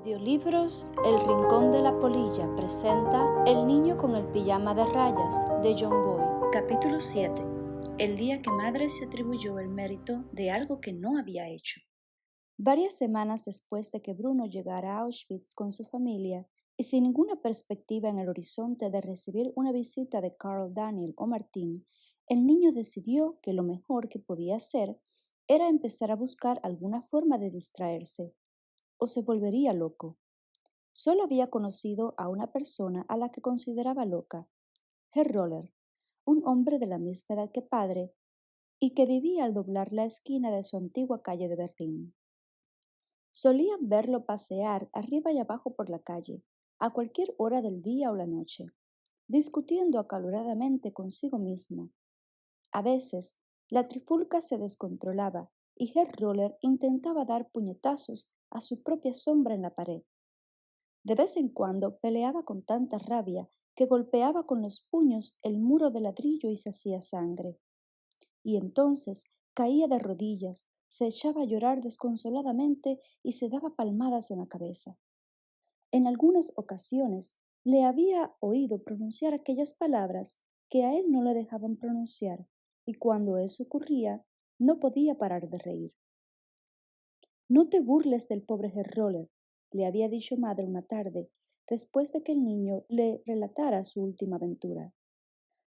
Audiolibros El Rincón de la Polilla presenta El niño con el pijama de rayas de John Boy. Capítulo 7. El día que madre se atribuyó el mérito de algo que no había hecho. Varias semanas después de que Bruno llegara a Auschwitz con su familia y sin ninguna perspectiva en el horizonte de recibir una visita de Carl Daniel o Martín, el niño decidió que lo mejor que podía hacer era empezar a buscar alguna forma de distraerse o se volvería loco. Solo había conocido a una persona a la que consideraba loca, Herr Roller, un hombre de la misma edad que padre y que vivía al doblar la esquina de su antigua calle de Berlín. Solían verlo pasear arriba y abajo por la calle, a cualquier hora del día o la noche, discutiendo acaloradamente consigo mismo. A veces, la trifulca se descontrolaba y Herr Roller intentaba dar puñetazos a su propia sombra en la pared. De vez en cuando peleaba con tanta rabia que golpeaba con los puños el muro de ladrillo y se hacía sangre. Y entonces caía de rodillas, se echaba a llorar desconsoladamente y se daba palmadas en la cabeza. En algunas ocasiones le había oído pronunciar aquellas palabras que a él no le dejaban pronunciar, y cuando eso ocurría, no podía parar de reír. No te burles del pobre Herr Roller, le había dicho madre una tarde, después de que el niño le relatara su última aventura.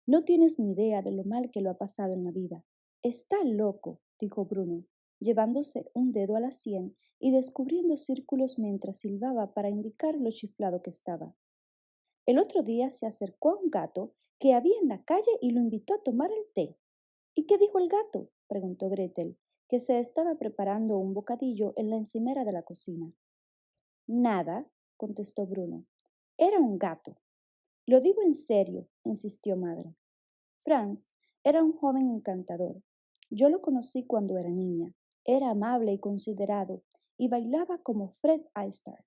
No tienes ni idea de lo mal que lo ha pasado en la vida. Está loco, dijo Bruno, llevándose un dedo a la sien y descubriendo círculos mientras silbaba para indicar lo chiflado que estaba. El otro día se acercó a un gato que había en la calle y lo invitó a tomar el té. ¿Y qué dijo el gato?, preguntó Gretel, que se estaba preparando un bocadillo en la encimera de la cocina. Nada, contestó Bruno. Era un gato. Lo digo en serio, insistió madre. Franz era un joven encantador. Yo lo conocí cuando era niña. Era amable y considerado y bailaba como Fred Astaire.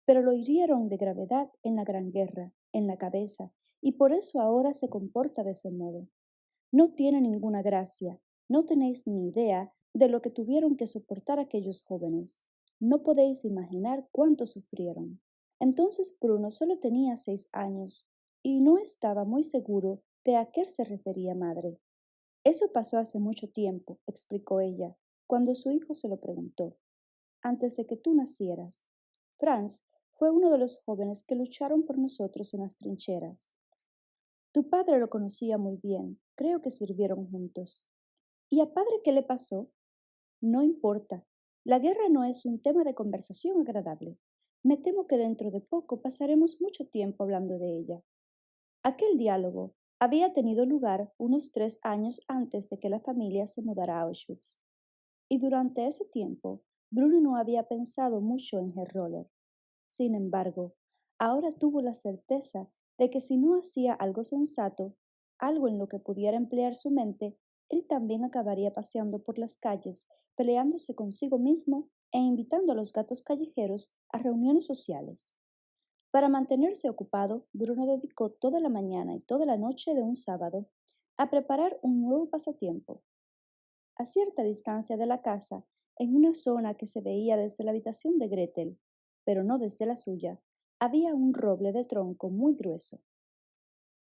Pero lo hirieron de gravedad en la Gran Guerra, en la cabeza, y por eso ahora se comporta de ese modo. No tiene ninguna gracia. No tenéis ni idea de lo que tuvieron que soportar aquellos jóvenes. No podéis imaginar cuánto sufrieron. Entonces Bruno solo tenía 6 años y no estaba muy seguro de a qué se refería madre. Eso pasó hace mucho tiempo, explicó ella, cuando su hijo se lo preguntó. Antes de que tú nacieras. Franz fue uno de los jóvenes que lucharon por nosotros en las trincheras. Tu padre lo conocía muy bien, creo que sirvieron juntos. ¿Y a padre qué le pasó? No importa. La guerra no es un tema de conversación agradable. Me temo que dentro de poco pasaremos mucho tiempo hablando de ella. Aquel diálogo había tenido lugar unos 3 años antes de que la familia se mudara a Auschwitz. Y durante ese tiempo, Bruno no había pensado mucho en Herr Roller. Sin embargo, ahora tuvo la certeza de que si no hacía algo sensato, algo en lo que pudiera emplear su mente, él también acabaría paseando por las calles, peleándose consigo mismo e invitando a los gatos callejeros a reuniones sociales. Para mantenerse ocupado, Bruno dedicó toda la mañana y toda la noche de un sábado a preparar un nuevo pasatiempo. A cierta distancia de la casa, en una zona que se veía desde la habitación de Gretel, pero no desde la suya, había un roble de tronco muy grueso.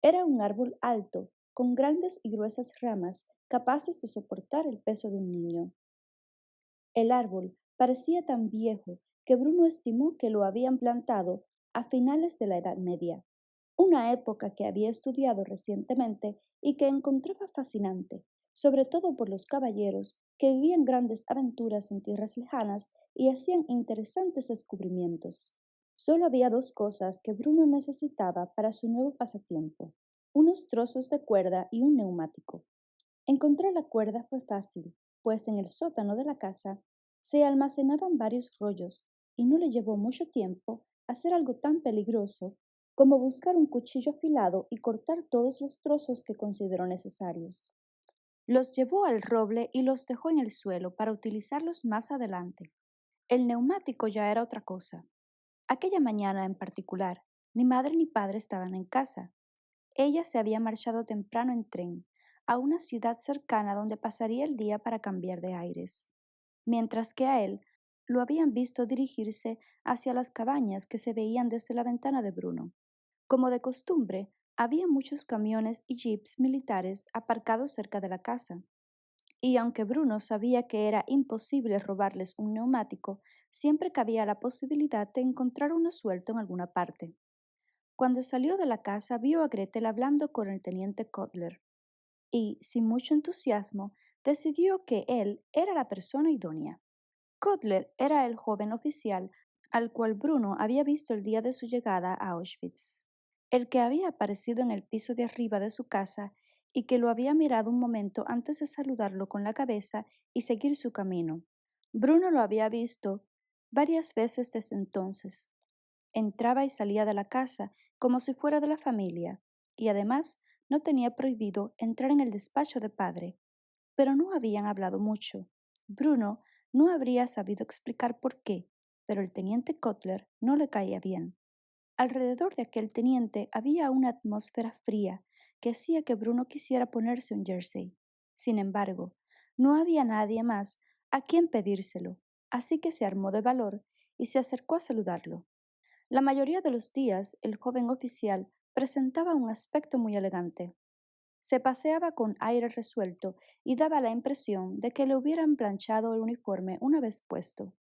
Era un árbol alto, con grandes y gruesas ramas capaces de soportar el peso de un niño. El árbol parecía tan viejo que Bruno estimó que lo habían plantado a finales de la Edad Media, una época que había estudiado recientemente y que encontraba fascinante, sobre todo por los caballeros que vivían grandes aventuras en tierras lejanas y hacían interesantes descubrimientos. Solo había 2 cosas que Bruno necesitaba para su nuevo pasatiempo: unos trozos de cuerda y un neumático. Encontrar la cuerda fue fácil, pues en el sótano de la casa se almacenaban varios rollos y no le llevó mucho tiempo hacer algo tan peligroso como buscar un cuchillo afilado y cortar todos los trozos que consideró necesarios. Los llevó al roble y los dejó en el suelo para utilizarlos más adelante. El neumático ya era otra cosa. Aquella mañana en particular, ni madre ni padre estaban en casa. Ella se había marchado temprano en tren a una ciudad cercana donde pasaría el día para cambiar de aires, mientras que a él lo habían visto dirigirse hacia las cabañas que se veían desde la ventana de Bruno. Como de costumbre, había muchos camiones y jeeps militares aparcados cerca de la casa, y aunque Bruno sabía que era imposible robarles un neumático, siempre cabía la posibilidad de encontrar uno suelto en alguna parte. Cuando salió de la casa vio a Gretel hablando con el teniente Cutler y, sin mucho entusiasmo, decidió que él era la persona idónea. Cutler era el joven oficial al cual Bruno había visto el día de su llegada a Auschwitz, el que había aparecido en el piso de arriba de su casa y que lo había mirado un momento antes de saludarlo con la cabeza y seguir su camino. Bruno lo había visto varias veces desde entonces. Entraba y salía de la casa como si fuera de la familia, y además no tenía prohibido entrar en el despacho de padre. Pero no habían hablado mucho. Bruno no habría sabido explicar por qué, pero el teniente Cutler no le caía bien. Alrededor de aquel teniente había una atmósfera fría que hacía que Bruno quisiera ponerse un jersey. Sin embargo, no había nadie más a quien pedírselo, así que se armó de valor y se acercó a saludarlo. La mayoría de los días el joven oficial presentaba un aspecto muy elegante. Se paseaba con aire resuelto y daba la impresión de que le hubieran planchado el uniforme una vez puesto.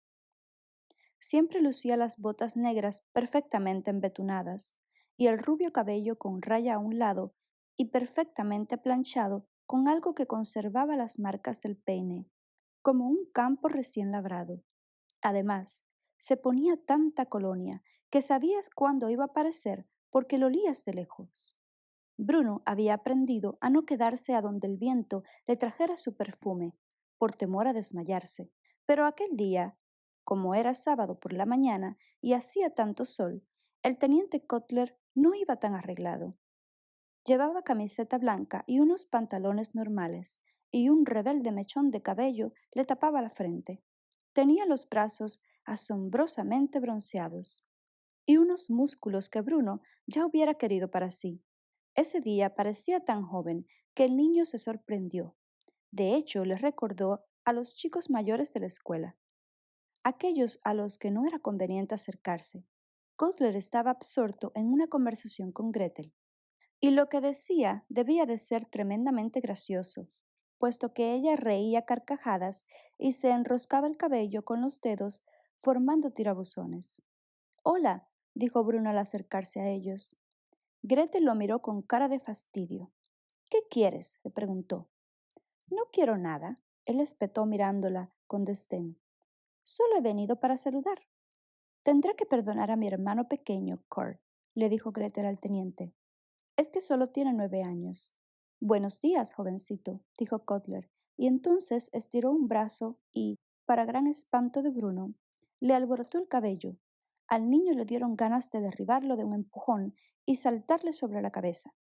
Siempre lucía las botas negras perfectamente embetunadas y el rubio cabello con raya a un lado y perfectamente planchado con algo que conservaba las marcas del peine, como un campo recién labrado. Además, se ponía tanta colonia que sabías cuándo iba a aparecer porque lo olías de lejos. Bruno había aprendido a no quedarse a donde el viento le trajera su perfume, por temor a desmayarse, pero aquel día, como era sábado por la mañana y hacía tanto sol, el teniente Cutler no iba tan arreglado. Llevaba camiseta blanca y unos pantalones normales, y un rebelde mechón de cabello le tapaba la frente. Tenía los brazos asombrosamente bronceados y unos músculos que Bruno ya hubiera querido para sí. Ese día parecía tan joven que el niño se sorprendió. De hecho, le recordó a los chicos mayores de la escuela, aquellos a los que no era conveniente acercarse. Cutler estaba absorto en una conversación con Gretel, y lo que decía debía de ser tremendamente gracioso, puesto que ella reía carcajadas y se enroscaba el cabello con los dedos formando tirabuzones. Hola, dijo Bruno al acercarse a ellos. Gretel lo miró con cara de fastidio. ¿Qué quieres? Le preguntó. No quiero nada, él espetó mirándola con desdén. Solo he venido para saludar. Tendré que perdonar a mi hermano pequeño, Kurt, le dijo Gretel al teniente. Es que solo tiene 9 años. Buenos días, jovencito, dijo Cutler, y entonces estiró un brazo y, para gran espanto de Bruno, le alborotó el cabello. Al niño le dieron ganas de derribarlo de un empujón y saltarle sobre la cabeza.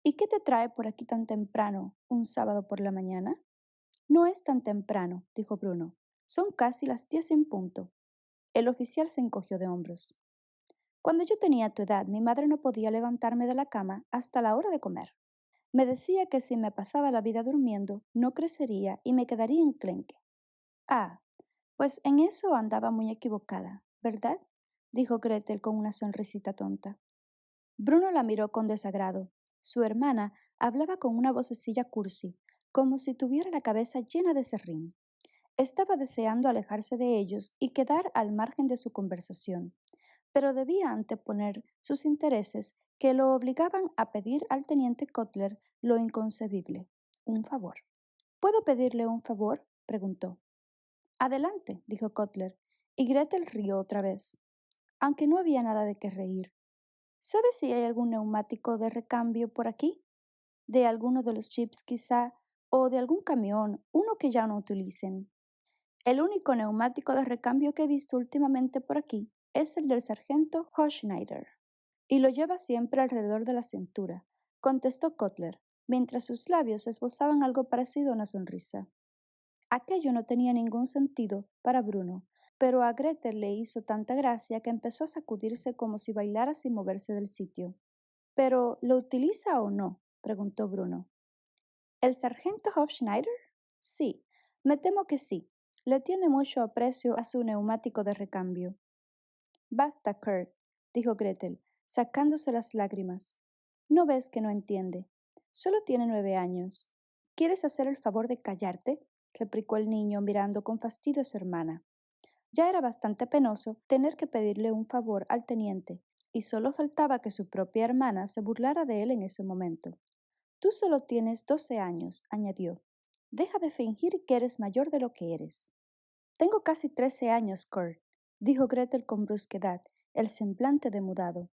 ¿Y qué te trae por aquí tan temprano, un sábado por la mañana? No es tan temprano, dijo Bruno. Son casi las 10 en punto. El oficial se encogió de hombros. Cuando yo tenía tu edad, mi madre no podía levantarme de la cama hasta la hora de comer. Me decía que si me pasaba la vida durmiendo, no crecería y me quedaría enclenque. Ah, pues en eso andaba muy equivocada, ¿verdad? Dijo Gretel con una sonrisita tonta. Bruno la miró con desagrado. Su hermana hablaba con una vocecilla cursi, como si tuviera la cabeza llena de serrín. Estaba deseando alejarse de ellos y quedar al margen de su conversación, pero debía anteponer sus intereses que lo obligaban a pedir al teniente Cutler lo inconcebible, un favor. ¿Puedo pedirle un favor? Preguntó. Adelante, dijo Cutler, y Gretel rió otra vez, aunque no había nada de qué reír. ¿Sabes si hay algún neumático de recambio por aquí? ¿De alguno de los chips quizá? ¿O de algún camión, uno que ya no utilicen? El único neumático de recambio que he visto últimamente por aquí es el del sargento Hofschneider, y lo lleva siempre alrededor de la cintura, contestó Cutler, mientras sus labios esbozaban algo parecido a una sonrisa. Aquello no tenía ningún sentido para Bruno, pero a Gretel le hizo tanta gracia que empezó a sacudirse como si bailara sin moverse del sitio. ¿Pero lo utiliza o no? Preguntó Bruno. ¿El sargento Hofschneider? Sí, me temo que sí. le tiene mucho aprecio a su neumático de recambio. Basta, Kurt, dijo Gretel, sacándose las lágrimas. ¿No ves que no entiende? Solo tiene 9 años. ¿Quieres hacer el favor de callarte? Replicó el niño mirando con fastidio a su hermana. Ya era bastante penoso tener que pedirle un favor al teniente, y solo faltaba que su propia hermana se burlara de él en ese momento. Tú solo tienes 12 años, añadió. Deja de fingir que eres mayor de lo que eres. Tengo casi 13 años, Kurt, dijo Gretel con brusquedad, el semblante demudado.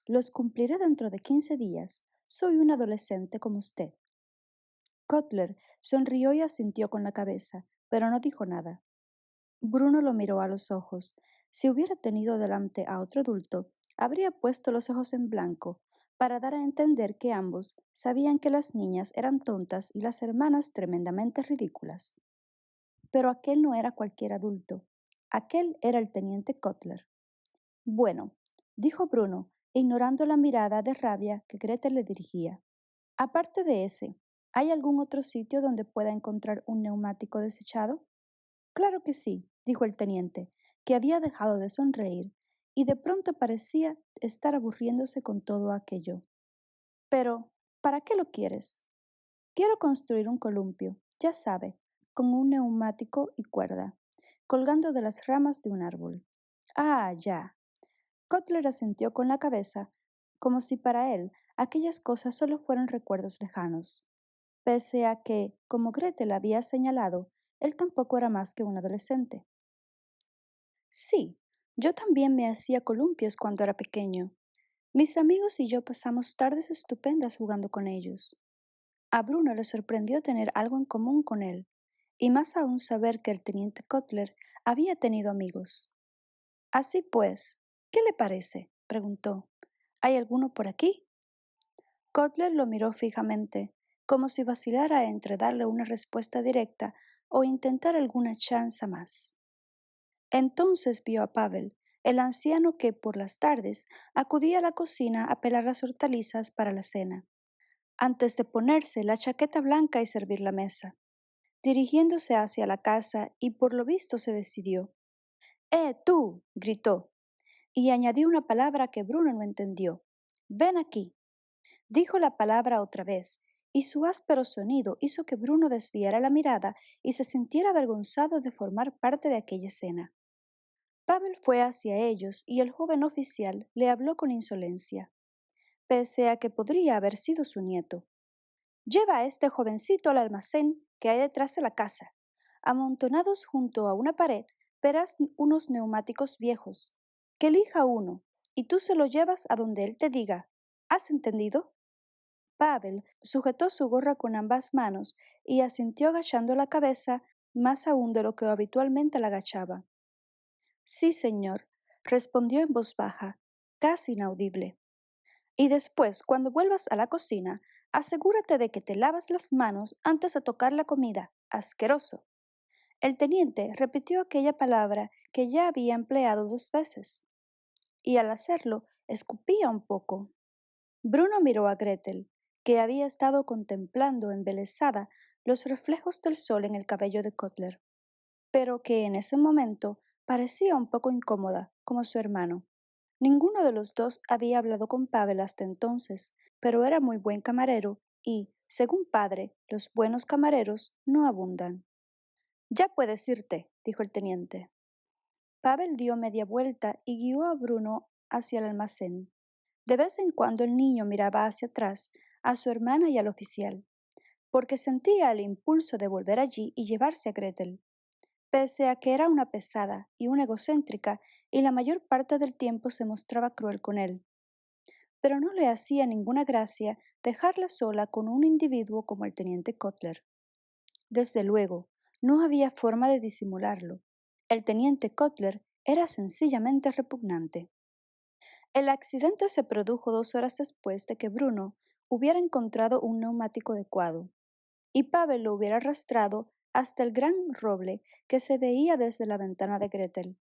Los cumpliré dentro de 15 días. Soy un adolescente como usted. Kotler sonrió y asintió con la cabeza, pero no dijo nada. Bruno lo miró a los ojos. Si hubiera tenido delante a otro adulto, habría puesto los ojos en blanco, para dar a entender que ambos sabían que las niñas eran tontas y las hermanas tremendamente ridículas. Pero aquel no era cualquier adulto. Aquel era el teniente Kotler. Bueno, dijo Bruno, ignorando la mirada de rabia que Gretel le dirigía. Aparte de ese, ¿hay algún otro sitio donde pueda encontrar un neumático desechado? Claro que sí, dijo el teniente, que había dejado de sonreír y de pronto parecía estar aburriéndose con todo aquello. Pero, ¿para qué lo quieres? Quiero construir un columpio, ya sabe, con un neumático y cuerda, colgando de las ramas de un árbol. Ah, ya. Kotler asintió con la cabeza, como si para él aquellas cosas solo fueran recuerdos lejanos, pese a que, como Gretel había señalado, él tampoco era más que un adolescente. Sí, yo también me hacía columpios cuando era pequeño. Mis amigos y yo pasamos tardes estupendas jugando con ellos. A Bruno le sorprendió tener algo en común con él, y más aún saber que el teniente Kotler había tenido amigos. Así pues, ¿qué le parece? Preguntó. ¿Hay alguno por aquí? Kotler lo miró fijamente, como si vacilara entre darle una respuesta directa o intentar alguna chanza más. Entonces vio a Pavel, el anciano que por las tardes acudía a la cocina a pelar las hortalizas para la cena, antes de ponerse la chaqueta blanca y servir la mesa. Dirigiéndose hacia la casa y por lo visto se decidió. Tú! Gritó, y añadió una palabra que Bruno no entendió. Ven aquí. Dijo la palabra otra vez, y su áspero sonido hizo que Bruno desviara la mirada y se sintiera avergonzado de formar parte de aquella escena. Pavel fue hacia ellos y el joven oficial le habló con insolencia, pese a que podría haber sido su nieto. Lleva a este jovencito al almacén que hay detrás de la casa. Amontonados junto a una pared verás unos neumáticos viejos. Que elija uno y tú se lo llevas a donde él te diga. ¿Has entendido? Pavel sujetó su gorra con ambas manos y asintió agachando la cabeza más aún de lo que habitualmente la agachaba. Sí, señor, respondió en voz baja, casi inaudible. Y después, cuando vuelvas a la cocina, asegúrate de que te lavas las manos antes de tocar la comida. Asqueroso. El teniente repitió aquella palabra que ya había empleado 2 veces, y al hacerlo escupía un poco. Bruno miró a Gretel, que había estado contemplando embelesada los reflejos del sol en el cabello de Kotler, pero que en ese momento parecía un poco incómoda, como su hermano. Ninguno de los dos había hablado con Pavel hasta entonces, pero era muy buen camarero y, según padre, los buenos camareros no abundan. Ya puedes irte, dijo el teniente. Pavel dio media vuelta y guió a Bruno hacia el almacén. De vez en cuando el niño miraba hacia atrás, a su hermana y al oficial, porque sentía el impulso de volver allí y llevarse a Gretel, pese a que era una pesada y una egocéntrica y la mayor parte del tiempo se mostraba cruel con él. Pero no le hacía ninguna gracia dejarla sola con un individuo como el teniente Kotler. Desde luego, no había forma de disimularlo. El teniente Kotler era sencillamente repugnante. El accidente se produjo 2 horas después de que Bruno hubiera encontrado un neumático adecuado, y Pavel lo hubiera arrastrado hasta el gran roble que se veía desde la ventana de Gretel.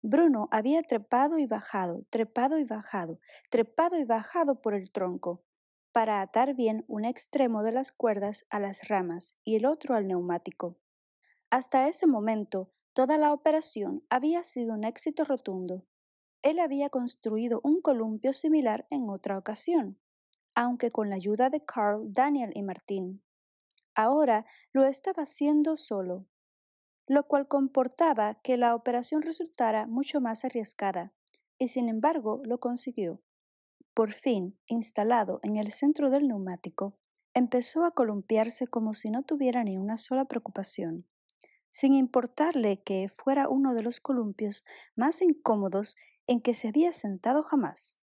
Bruno había trepado y bajado, trepado y bajado, trepado y bajado por el tronco, para atar bien un extremo de las cuerdas a las ramas y el otro al neumático. Hasta ese momento, toda la operación había sido un éxito rotundo. Él había construido un columpio similar en otra ocasión, aunque con la ayuda de Carl, Daniel y Martín. Ahora lo estaba haciendo solo, lo cual comportaba que la operación resultara mucho más arriesgada, y sin embargo lo consiguió. Por fin, instalado en el centro del neumático, empezó a columpiarse como si no tuviera ni una sola preocupación, sin importarle que fuera uno de los columpios más incómodos en que se había sentado jamás.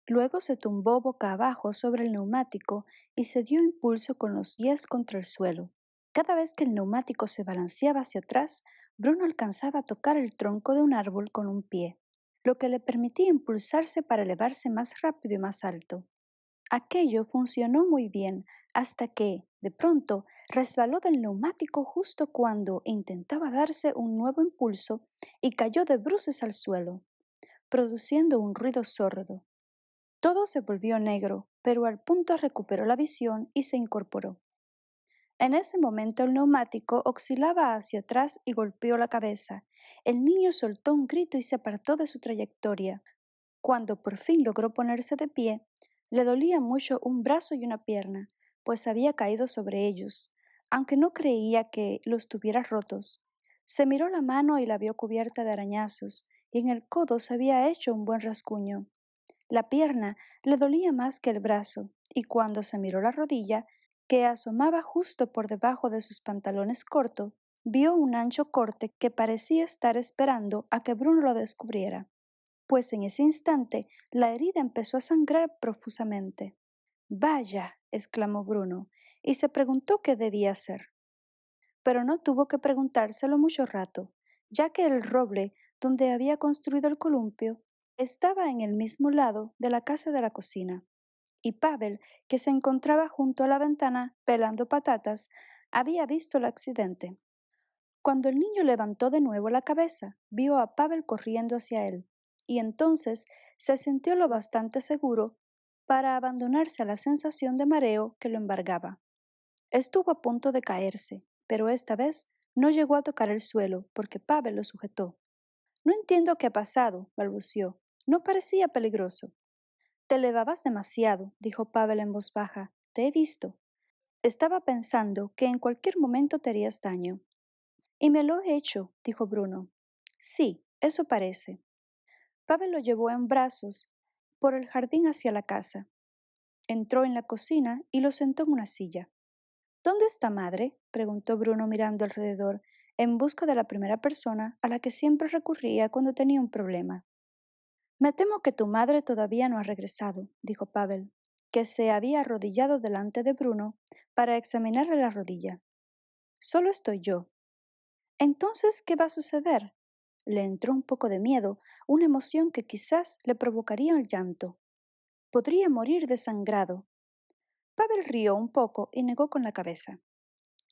Luego se tumbó boca abajo sobre el neumático y se dio impulso con los pies contra el suelo. Cada vez que el neumático se balanceaba hacia atrás, Bruno alcanzaba a tocar el tronco de un árbol con un pie, lo que le permitía impulsarse para elevarse más rápido y más alto. Aquello funcionó muy bien hasta que, de pronto, resbaló del neumático justo cuando intentaba darse un nuevo impulso y cayó de bruces al suelo, produciendo un ruido sordo. Todo se volvió negro, pero al punto recuperó la visión y se incorporó. En ese momento el neumático oscilaba hacia atrás y golpeó la cabeza. El niño soltó un grito y se apartó de su trayectoria. Cuando por fin logró ponerse de pie, le dolía mucho un brazo y una pierna, pues había caído sobre ellos, aunque no creía que los tuviera rotos. Se miró la mano y la vio cubierta de arañazos, y en el codo se había hecho un buen rasguño. La pierna le dolía más que el brazo, y cuando se miró la rodilla, que asomaba justo por debajo de sus pantalones cortos, vio un ancho corte que parecía estar esperando a que Bruno lo descubriera, pues en ese instante la herida empezó a sangrar profusamente. Vaya, exclamó Bruno, y se preguntó qué debía hacer. Pero no tuvo que preguntárselo mucho rato, ya que el roble donde había construido el columpio estaba en el mismo lado de la casa de la cocina, y Pavel, que se encontraba junto a la ventana pelando patatas, había visto el accidente. Cuando el niño levantó de nuevo la cabeza, vio a Pavel corriendo hacia él, y entonces se sintió lo bastante seguro para abandonarse a la sensación de mareo que lo embargaba. Estuvo a punto de caerse, pero esta vez no llegó a tocar el suelo porque Pavel lo sujetó. No entiendo qué ha pasado, balbució. No parecía peligroso. Te elevabas demasiado, dijo Pavel en voz baja. Te he visto. Estaba pensando que en cualquier momento te harías daño. Y me lo he hecho, dijo Bruno. Sí, eso parece. Pavel lo llevó en brazos por el jardín hacia la casa. Entró en la cocina y lo sentó en una silla. ¿Dónde está madre?, preguntó Bruno mirando alrededor, en busca de la primera persona a la que siempre recurría cuando tenía un problema. Me temo que tu madre todavía no ha regresado, dijo Pavel, que se había arrodillado delante de Bruno para examinarle la rodilla. Solo estoy yo. Entonces, ¿qué va a suceder? Le entró un poco de miedo, una emoción que quizás le provocaría el llanto. Podría morir desangrado. Pavel rió un poco y negó con la cabeza.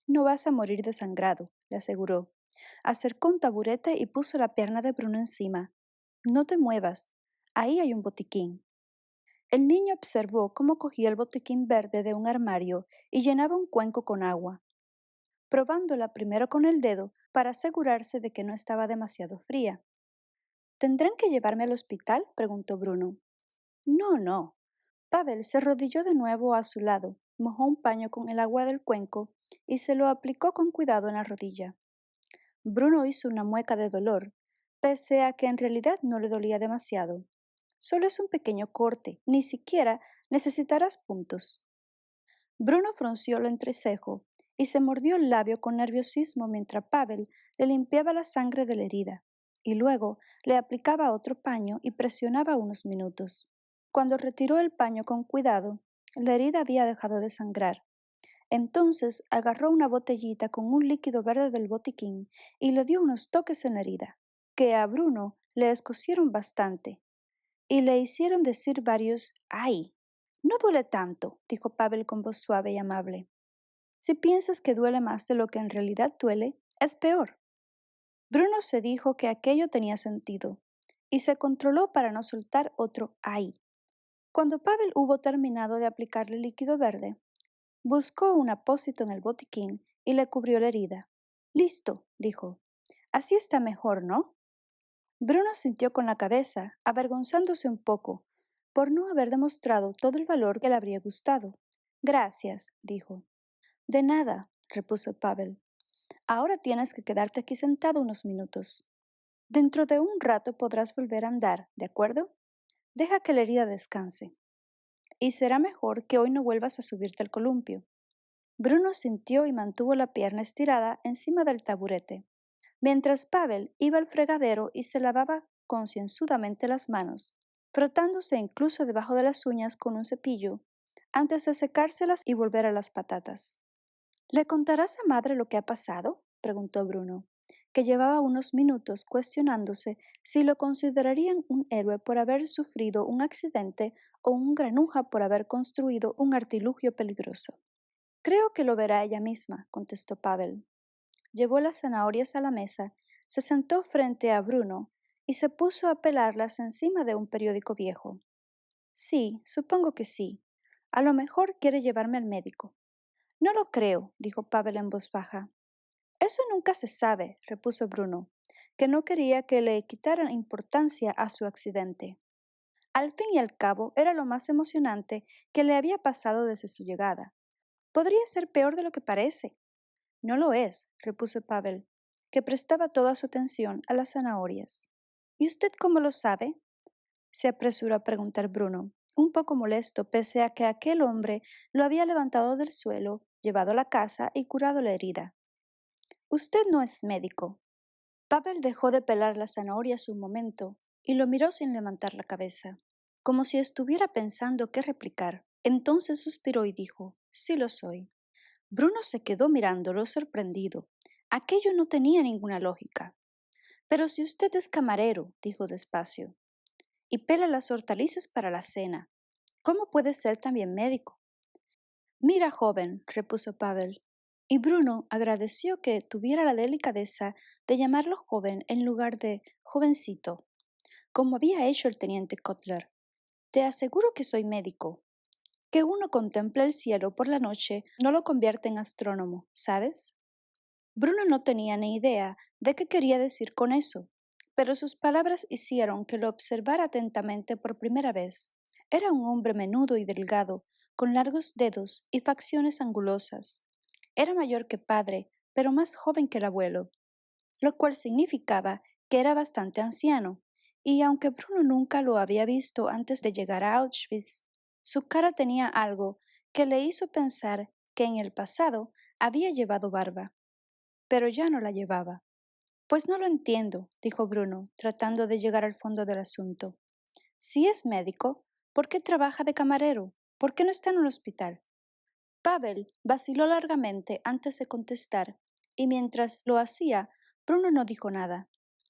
No vas a morir desangrado, le aseguró. Acercó un taburete y puso la pierna de Bruno encima. No te muevas. Ahí hay un botiquín. El niño observó cómo cogía el botiquín verde de un armario y llenaba un cuenco con agua, probándola primero con el dedo para asegurarse de que no estaba demasiado fría. ¿Tendrán que llevarme al hospital?, preguntó Bruno. No, no. Pavel se arrodilló de nuevo a su lado, mojó un paño con el agua del cuenco y se lo aplicó con cuidado en la rodilla. Bruno hizo una mueca de dolor, pese a que en realidad no le dolía demasiado. Solo es un pequeño corte, ni siquiera necesitarás puntos. Bruno frunció el entrecejo y se mordió el labio con nerviosismo mientras Pavel le limpiaba la sangre de la herida, y luego le aplicaba otro paño y presionaba unos minutos. Cuando retiró el paño con cuidado, la herida había dejado de sangrar. Entonces agarró una botellita con un líquido verde del botiquín y le dio unos toques en la herida, que a Bruno le escocieron bastante y le hicieron decir varios ¡ay! No duele tanto, dijo Pavel con voz suave y amable. Si piensas que duele más de lo que en realidad duele, es peor. Bruno se dijo que aquello tenía sentido y se controló para no soltar otro ¡ay! Cuando Pavel hubo terminado de aplicarle el líquido verde, buscó un apósito en el botiquín y le cubrió la herida. Listo, dijo. Así está mejor, ¿no? Bruno sintió con la cabeza, avergonzándose un poco por no haber demostrado todo el valor que le habría gustado. Gracias, dijo. De nada, repuso Pavel. Ahora tienes que quedarte aquí sentado unos minutos. Dentro de un rato podrás volver a andar, ¿de acuerdo? Deja que la herida descanse. Y será mejor que hoy no vuelvas a subirte al columpio. Bruno sintió y mantuvo la pierna estirada encima del taburete, mientras Pavel iba al fregadero y se lavaba concienzudamente las manos, frotándose incluso debajo de las uñas con un cepillo, antes de secárselas y volver a las patatas. ¿Le contarás a madre lo que ha pasado?, preguntó Bruno, que llevaba unos minutos cuestionándose si lo considerarían un héroe por haber sufrido un accidente o un granuja por haber construido un artilugio peligroso. Creo que lo verá ella misma, contestó Pavel. Llevó las zanahorias a la mesa, se sentó frente a Bruno y se puso a pelarlas encima de un periódico viejo. Sí, supongo que sí. A lo mejor quiere llevarme al médico. No lo creo, dijo Pavel en voz baja. Eso nunca se sabe, repuso Bruno, que no quería que le quitaran importancia a su accidente. Al fin y al cabo era lo más emocionante que le había pasado desde su llegada. Podría ser peor de lo que parece. No lo es, repuso Pavel, que prestaba toda su atención a las zanahorias. ¿Y usted cómo lo sabe?, se apresuró a preguntar Bruno, un poco molesto pese a que aquel hombre lo había levantado del suelo, llevado a la casa y curado la herida. Usted no es médico. Pavel dejó de pelar las zanahorias un momento y lo miró sin levantar la cabeza, como si estuviera pensando qué replicar. Entonces suspiró y dijo, sí lo soy. Bruno se quedó mirándolo sorprendido. Aquello no tenía ninguna lógica. Pero si usted es camarero, dijo despacio, y pela las hortalizas para la cena, ¿cómo puede ser también médico? Mira, joven, repuso Pavel, y Bruno agradeció que tuviera la delicadeza de llamarlo joven en lugar de jovencito, como había hecho el teniente Kotler. Te aseguro que soy médico. Que uno contempla el cielo por la noche no lo convierte en astrónomo, ¿sabes? Bruno no tenía ni idea de qué quería decir con eso, pero sus palabras hicieron que lo observara atentamente por primera vez. Era un hombre menudo y delgado, con largos dedos y facciones angulosas. Era mayor que padre, pero más joven que el abuelo, lo cual significaba que era bastante anciano, y aunque Bruno nunca lo había visto antes de llegar a Auschwitz, su cara tenía algo que le hizo pensar que en el pasado había llevado barba, pero ya no la llevaba. Pues no lo entiendo, dijo Bruno, tratando de llegar al fondo del asunto. Si es médico, ¿por qué trabaja de camarero? ¿Por qué no está en un hospital? Pavel vaciló largamente antes de contestar, y mientras lo hacía, Bruno no dijo nada.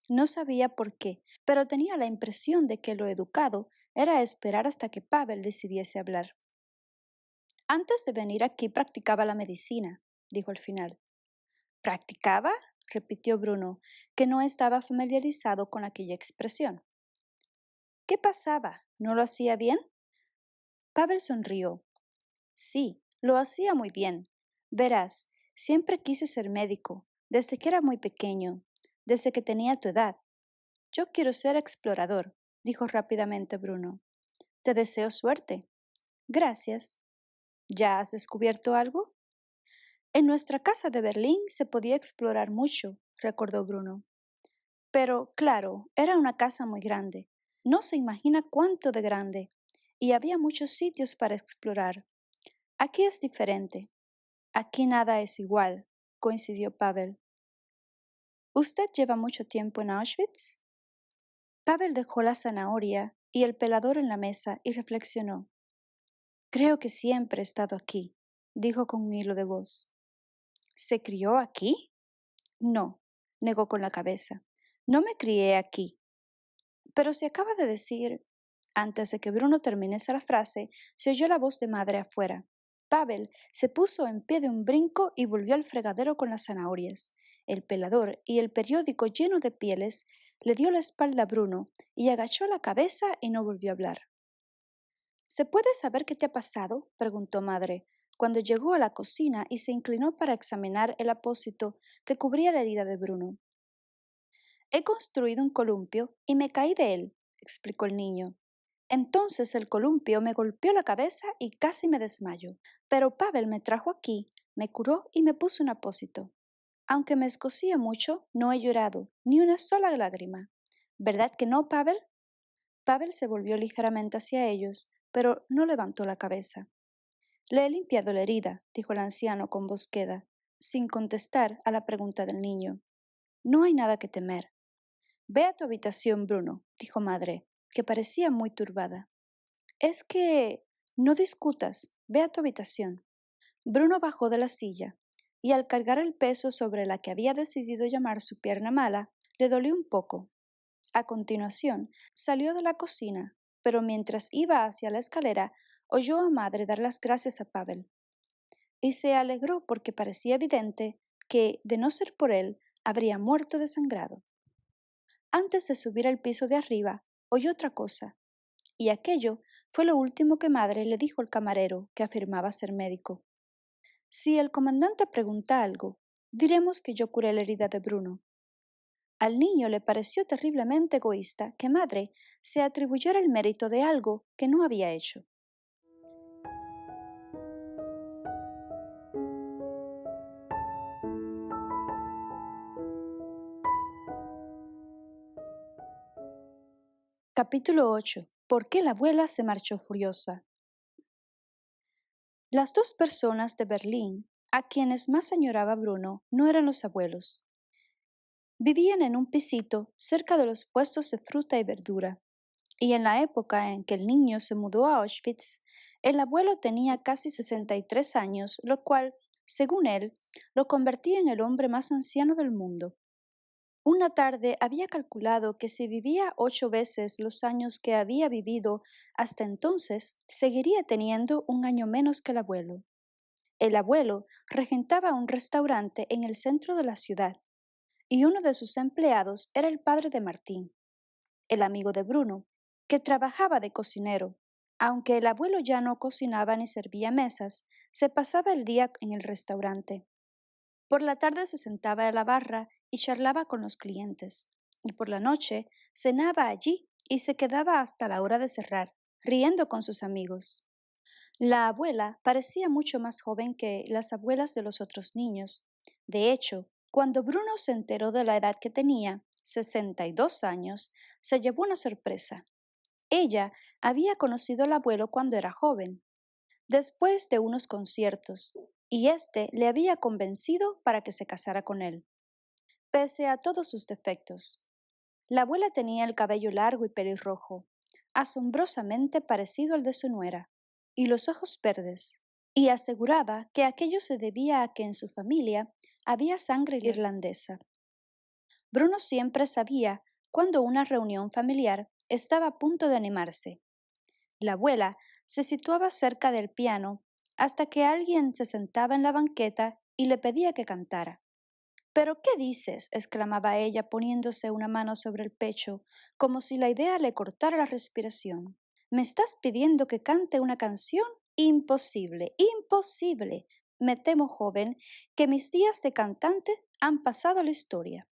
No sabía por qué, pero tenía la impresión de que lo educado era esperar hasta que Pavel decidiese hablar. Antes de venir aquí practicaba la medicina, dijo al final. ¿Practicaba?, repitió Bruno, que no estaba familiarizado con aquella expresión. ¿Qué pasaba? ¿No lo hacía bien? Pavel sonrió. Sí, lo hacía muy bien. Verás, siempre quise ser médico, desde que era muy pequeño, desde que tenía tu edad. Yo quiero ser explorador, dijo rápidamente Bruno. Te deseo suerte. Gracias. ¿Ya has descubierto algo? En nuestra casa de Berlín se podía explorar mucho, recordó Bruno. Pero, claro, era una casa muy grande. No se imagina cuánto de grande. Y había muchos sitios para explorar. Aquí es diferente. Aquí nada es igual, coincidió Pavel. ¿Usted lleva mucho tiempo en Auschwitz? Pavel dejó la zanahoria y el pelador en la mesa y reflexionó. Creo que siempre he estado aquí, dijo con un hilo de voz. ¿Se crió aquí? No, negó con la cabeza. No me crié aquí. Pero se acaba de decir. Antes de que Bruno terminase la frase, se oyó la voz de madre afuera. Pavel se puso en pie de un brinco y volvió al fregadero con las zanahorias. El pelador y el periódico lleno de pieles le dio la espalda a Bruno y agachó la cabeza y no volvió a hablar. ¿Se puede saber qué te ha pasado?, preguntó madre, cuando llegó a la cocina y se inclinó para examinar el apósito que cubría la herida de Bruno. He construido un columpio y me caí de él, explicó el niño. Entonces el columpio me golpeó la cabeza y casi me desmayo. Pero Pavel me trajo aquí, me curó y me puso un apósito. Aunque me escocía mucho, no he llorado, ni una sola lágrima. ¿Verdad que no, Pavel? Pavel se volvió ligeramente hacia ellos, pero no levantó la cabeza. Le he limpiado la herida, dijo el anciano con voz queda, sin contestar a la pregunta del niño. No hay nada que temer. Ve a tu habitación, Bruno, dijo madre, que parecía muy turbada. Es que... No discutas, ve a tu habitación. Bruno bajó de la silla, y al cargar el peso sobre la que había decidido llamar su pierna mala, le dolió un poco. A continuación, salió de la cocina, pero mientras iba hacia la escalera, oyó a madre dar las gracias a Pavel. Y se alegró porque parecía evidente que, de no ser por él, habría muerto desangrado. Antes de subir al piso de arriba, oyó otra cosa, y aquello fue lo último que madre le dijo al camarero, que afirmaba ser médico. Si el comandante pregunta algo, diremos que yo curé la herida de Bruno. Al niño le pareció terriblemente egoísta que madre se atribuyera el mérito de algo que no había hecho. Capítulo 8. ¿Por qué la abuela se marchó furiosa? Las dos personas de Berlín a quienes más añoraba Bruno no eran los abuelos. Vivían en un pisito cerca de los puestos de fruta y verdura, y en la época en que el niño se mudó a Auschwitz, el abuelo tenía casi 63 años, lo cual, según él, lo convertía en el hombre más anciano del mundo. Una tarde había calculado que si vivía 8 veces los años que había vivido hasta entonces, seguiría teniendo un año menos que el abuelo. El abuelo regentaba un restaurante en el centro de la ciudad, y uno de sus empleados era el padre de Martín, el amigo de Bruno, que trabajaba de cocinero. Aunque el abuelo ya no cocinaba ni servía mesas, se pasaba el día en el restaurante. Por la tarde se sentaba a la barra y charlaba con los clientes, y por la noche cenaba allí y se quedaba hasta la hora de cerrar, riendo con sus amigos. La abuela parecía mucho más joven que las abuelas de los otros niños. De hecho, cuando Bruno se enteró de la edad que tenía, 62 años, se llevó una sorpresa. Ella había conocido al abuelo cuando era joven, después de unos conciertos, y éste le había convencido para que se casara con él, pese a todos sus defectos. La abuela tenía el cabello largo y pelirrojo, asombrosamente parecido al de su nuera, y los ojos verdes, y aseguraba que aquello se debía a que en su familia había sangre irlandesa. Bruno siempre sabía cuando una reunión familiar estaba a punto de animarse. La abuela se situaba cerca del piano hasta que alguien se sentaba en la banqueta y le pedía que cantara. ¿Pero qué dices? Exclamaba ella poniéndose una mano sobre el pecho, como si la idea le cortara la respiración. ¿Me estás pidiendo que cante una canción? Imposible, imposible. Me temo, joven, que mis días de cantante han pasado a la historia.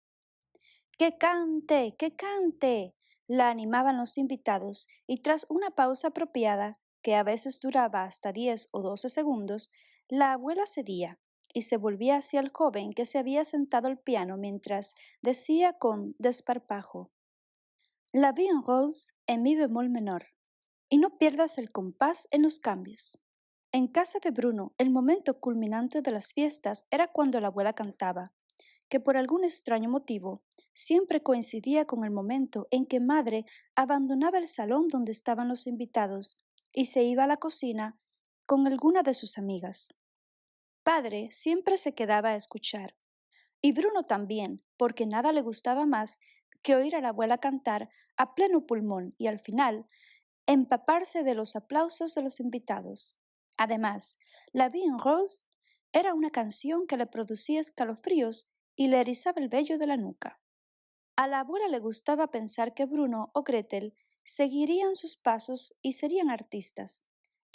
¡Que cante! ¡Que cante! La animaban los invitados y tras una pausa apropiada, que a veces duraba hasta 10 o 12 segundos, la abuela cedía y se volvía hacia el joven que se había sentado al piano mientras decía con desparpajo: La vie en rose en mi bemol menor, y no pierdas el compás en los cambios. En casa de Bruno, el momento culminante de las fiestas era cuando la abuela cantaba, que por algún extraño motivo siempre coincidía con el momento en que madre abandonaba el salón donde estaban los invitados y se iba a la cocina con alguna de sus amigas. Padre siempre se quedaba a escuchar, y Bruno también, porque nada le gustaba más que oír a la abuela cantar a pleno pulmón y al final empaparse de los aplausos de los invitados. Además, La Vie en Rose era una canción que le producía escalofríos y le erizaba el vello de la nuca. A la abuela le gustaba pensar que Bruno o Gretel seguirían sus pasos y serían artistas,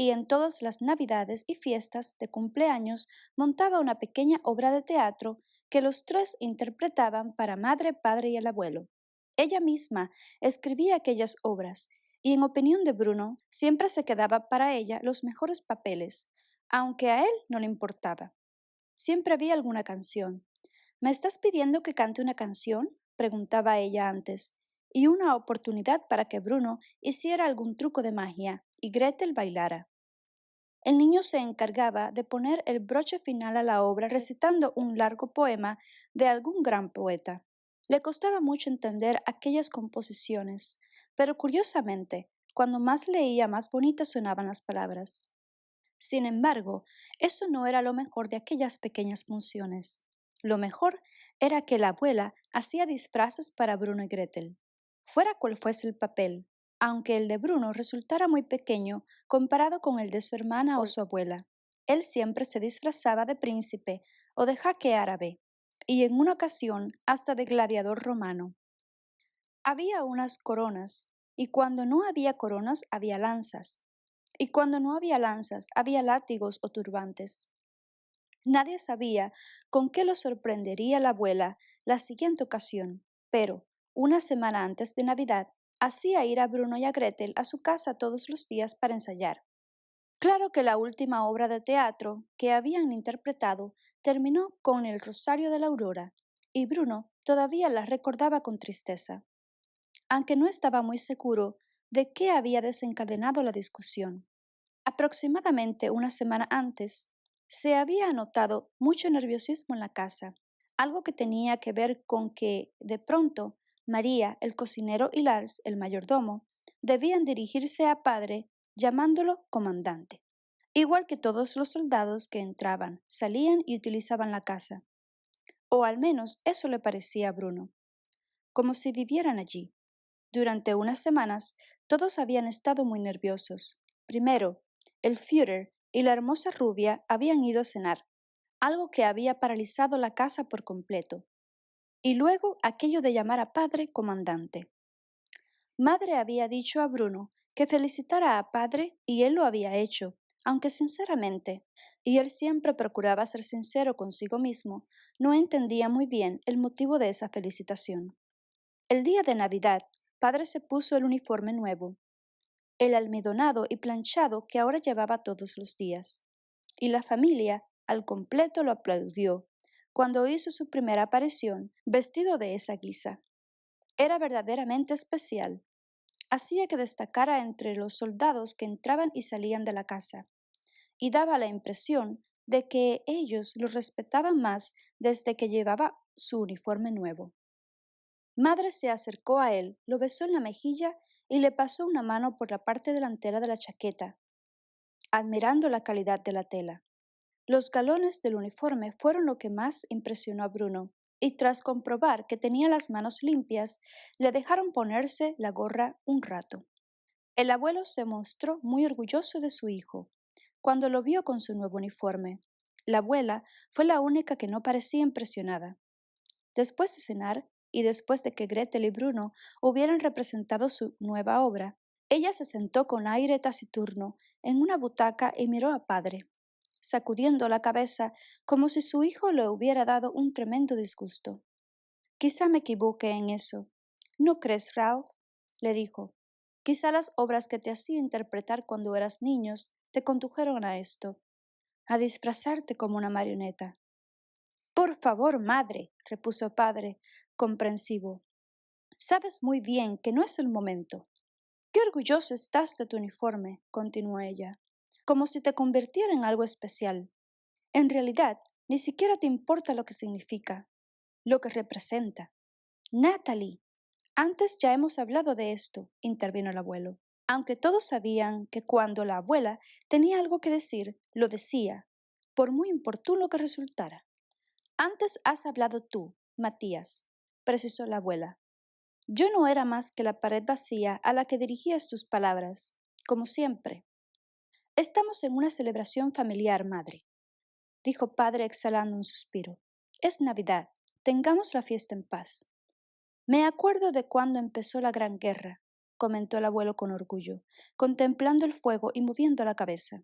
y en todas las navidades y fiestas de cumpleaños montaba una pequeña obra de teatro que los tres interpretaban para madre, padre y el abuelo. Ella misma escribía aquellas obras y en opinión de Bruno siempre se quedaba para ella los mejores papeles, aunque a él no le importaba. Siempre había alguna canción. ¿Me estás pidiendo que cante una canción?, preguntaba ella antes, y una oportunidad para que Bruno hiciera algún truco de magia y Gretel bailara. El niño se encargaba de poner el broche final a la obra recitando un largo poema de algún gran poeta. Le costaba mucho entender aquellas composiciones, pero curiosamente, cuando más leía, más bonitas sonaban las palabras. Sin embargo, eso no era lo mejor de aquellas pequeñas funciones. Lo mejor era que la abuela hacía disfraces para Bruno y Gretel. Fuera cual fuese el papel, aunque el de Bruno resultara muy pequeño comparado con el de su hermana o su abuela. Él siempre se disfrazaba de príncipe o de jaque árabe, y en una ocasión hasta de gladiador romano. Había unas coronas, y cuando no había coronas había lanzas, y cuando no había lanzas había látigos o turbantes. Nadie sabía con qué lo sorprendería la abuela la siguiente ocasión, pero una semana antes de Navidad hacía ir a Bruno y a Gretel a su casa todos los días para ensayar. Claro que la última obra de teatro que habían interpretado terminó con el Rosario de la Aurora, y Bruno todavía la recordaba con tristeza, aunque no estaba muy seguro de qué había desencadenado la discusión. Aproximadamente una semana antes, se había notado mucho nerviosismo en la casa, algo que tenía que ver con que, de pronto, María, el cocinero y Lars, el mayordomo, debían dirigirse a padre llamándolo comandante, igual que todos los soldados que entraban, salían y utilizaban la casa. O al menos eso le parecía a Bruno, como si vivieran allí. Durante unas semanas todos habían estado muy nerviosos. Primero, el Führer y la hermosa rubia habían ido a cenar, algo que había paralizado la casa por completo. Y luego aquello de llamar a padre comandante. Madre había dicho a Bruno que felicitara a padre y él lo había hecho, aunque sinceramente, y él siempre procuraba ser sincero consigo mismo, no entendía muy bien el motivo de esa felicitación. El día de Navidad, padre se puso el uniforme nuevo, el almidonado y planchado que ahora llevaba todos los días, y la familia al completo lo aplaudió cuando hizo su primera aparición vestido de esa guisa. Era verdaderamente especial. Hacía que destacara entre los soldados que entraban y salían de la casa, y daba la impresión de que ellos lo respetaban más desde que llevaba su uniforme nuevo. Madre se acercó a él, lo besó en la mejilla y le pasó una mano por la parte delantera de la chaqueta, admirando la calidad de la tela. Los galones del uniforme fueron lo que más impresionó a Bruno, y tras comprobar que tenía las manos limpias, le dejaron ponerse la gorra un rato. El abuelo se mostró muy orgulloso de su hijo cuando lo vio con su nuevo uniforme. La abuela fue la única que no parecía impresionada. Después de cenar, y después de que Gretel y Bruno hubieran representado su nueva obra, ella se sentó con aire taciturno en una butaca y miró a padre, sacudiendo la cabeza como si su hijo le hubiera dado un tremendo disgusto. Quizá me equivoque en eso. ¿No crees, Ralph?, le dijo. Quizá las obras que te hacía interpretar cuando eras niños te condujeron a esto, a disfrazarte como una marioneta. Por favor, madre, repuso padre, comprensivo. Sabes muy bien que no es el momento. Qué orgulloso estás de tu uniforme, continuó ella, como si te convirtiera en algo especial. En realidad, ni siquiera te importa lo que significa, lo que representa. Natalie, antes ya hemos hablado de esto, intervino el abuelo. Aunque todos sabían que cuando la abuela tenía algo que decir, lo decía, por muy importuno que resultara. Antes has hablado tú, Matías, precisó la abuela. Yo no era más que la pared vacía a la que dirigías tus palabras, como siempre. Estamos en una celebración familiar, madre, dijo padre exhalando un suspiro. Es Navidad, tengamos la fiesta en paz. Me acuerdo de cuando empezó la Gran Guerra. comentó el abuelo con orgullo, contemplando el fuego y moviendo la cabeza.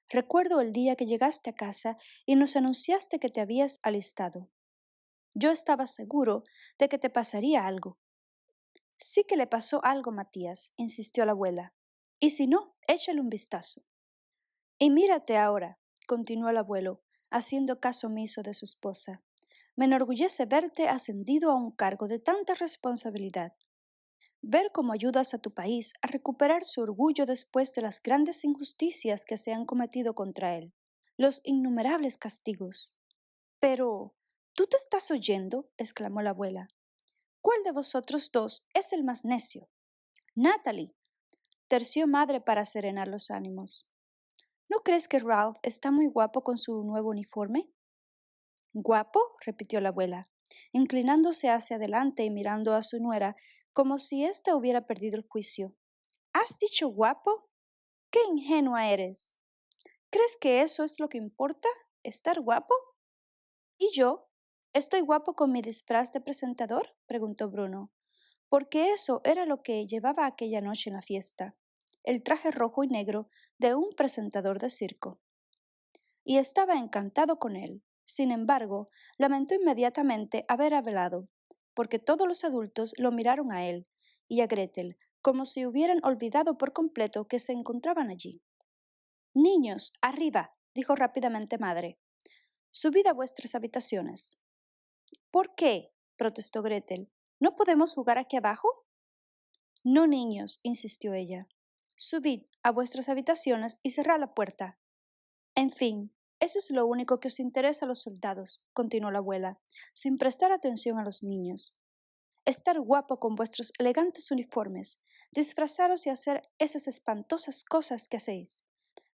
Recuerdo el día que llegaste a casa y nos anunciaste que te habías alistado. Yo estaba seguro de que te pasaría algo. Sí que le pasó algo, Matías, insistió la abuela. Y si no, échale un vistazo. Y mírate ahora, continuó el abuelo, haciendo caso omiso de su esposa. Me enorgullece verte ascendido a un cargo de tanta responsabilidad. Ver cómo ayudas a tu país a recuperar su orgullo después de las grandes injusticias que se han cometido contra él, los innumerables castigos. Pero, ¿tú te estás oyendo? Exclamó la abuela. ¿Cuál de vosotros dos es el más necio? Natalie, terció madre para serenar los ánimos. ¿No crees que Ralph está muy guapo con su nuevo uniforme? ¿Guapo? Repitió la abuela, inclinándose hacia adelante y mirando a su nuera como si ésta hubiera perdido el juicio. ¿Has dicho guapo? ¡Qué ingenua eres! ¿Crees que eso es lo que importa? ¿Estar guapo? ¿Y yo? ¿Estoy guapo con mi disfraz de presentador? Preguntó Bruno, porque eso era lo que llevaba aquella noche en la fiesta, el traje rojo y negro de un presentador de circo. Y estaba encantado con él. Sin embargo, lamentó inmediatamente haber hablado, porque todos los adultos lo miraron a él y a Gretel como si hubieran olvidado por completo que se encontraban allí. Niños, arriba, dijo rápidamente madre. Subid a vuestras habitaciones. ¿Por qué? Protestó Gretel. ¿No podemos jugar aquí abajo? No, niños, insistió ella. Subid a vuestras habitaciones y cerrad la puerta. En fin, eso es lo único que os interesa a los soldados, continuó la abuela, sin prestar atención a los niños. Estar guapo con vuestros elegantes uniformes, disfrazaros y hacer esas espantosas cosas que hacéis.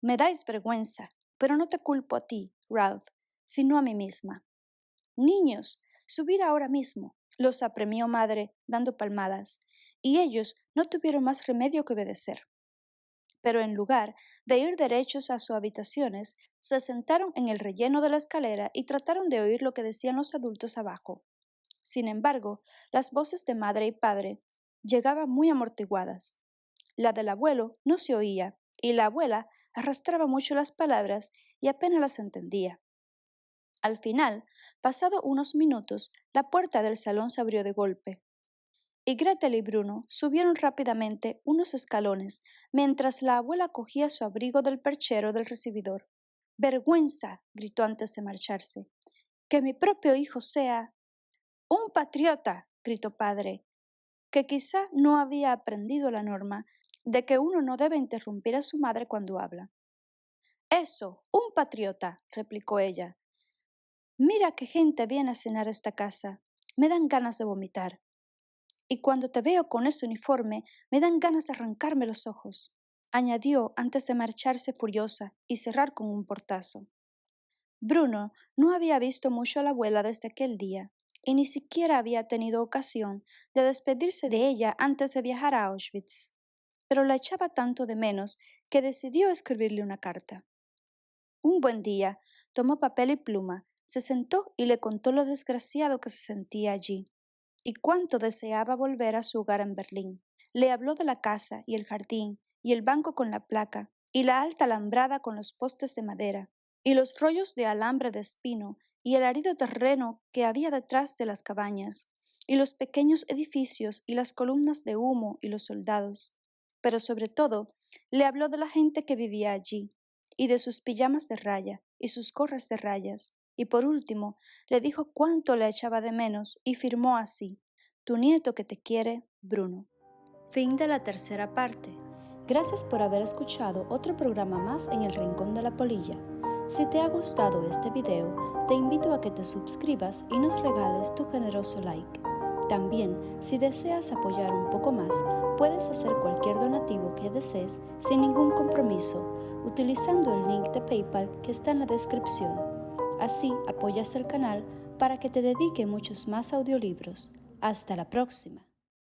Me dais vergüenza, pero no te culpo a ti, Ralph, sino a mí misma. Niños, subid ahora mismo, los apremió madre, dando palmadas, y ellos no tuvieron más remedio que obedecer. Pero en lugar de ir derechos a sus habitaciones, se sentaron en el relleno de la escalera y trataron de oír lo que decían los adultos abajo. Sin embargo, las voces de madre y padre llegaban muy amortiguadas. La del abuelo no se oía, y la abuela arrastraba mucho las palabras y apenas las entendía. Al final, pasado unos minutos, la puerta del salón se abrió de golpe, y Gretel y Bruno subieron rápidamente unos escalones mientras la abuela cogía su abrigo del perchero del recibidor. ¡Vergüenza! Gritó antes de marcharse. ¡Que mi propio hijo sea un patriota! Gritó padre, que quizá no había aprendido la norma de que uno no debe interrumpir a su madre cuando habla. Eso, un patriota, replicó ella. Mira qué gente viene a cenar a esta casa. Me dan ganas de vomitar. Y cuando te veo con ese uniforme, me dan ganas de arrancarme los ojos, añadió antes de marcharse furiosa y cerrar con un portazo. Bruno no había visto mucho a la abuela desde aquel día, y ni siquiera había tenido ocasión de despedirse de ella antes de viajar a Auschwitz, pero la echaba tanto de menos que decidió escribirle una carta. Un buen día, tomó papel y pluma, se sentó y le contó lo desgraciado que se sentía allí y cuánto deseaba volver a su hogar en Berlín. Le habló de la casa y el jardín y el banco con la placa y la alta alambrada con los postes de madera y los rollos de alambre de espino y el árido terreno que había detrás de las cabañas y los pequeños edificios y las columnas de humo y los soldados. Pero sobre todo le habló de la gente que vivía allí y de sus pijamas de raya y sus gorras de rayas y por último le dijo cuánto le echaba de menos y firmó así: tu nieto que te quiere, Bruno. Fin de la tercera parte. Gracias por haber escuchado otro programa más en el Rincón de la Polilla. Si te ha gustado este video, te invito a que te suscribas y nos regales tu generoso like. También, si deseas apoyar un poco más, puedes hacer cualquier donativo que desees sin ningún compromiso, utilizando el link de PayPal que está en la descripción. Así apoyas el canal para que te dedique muchos más audiolibros. Hasta la próxima.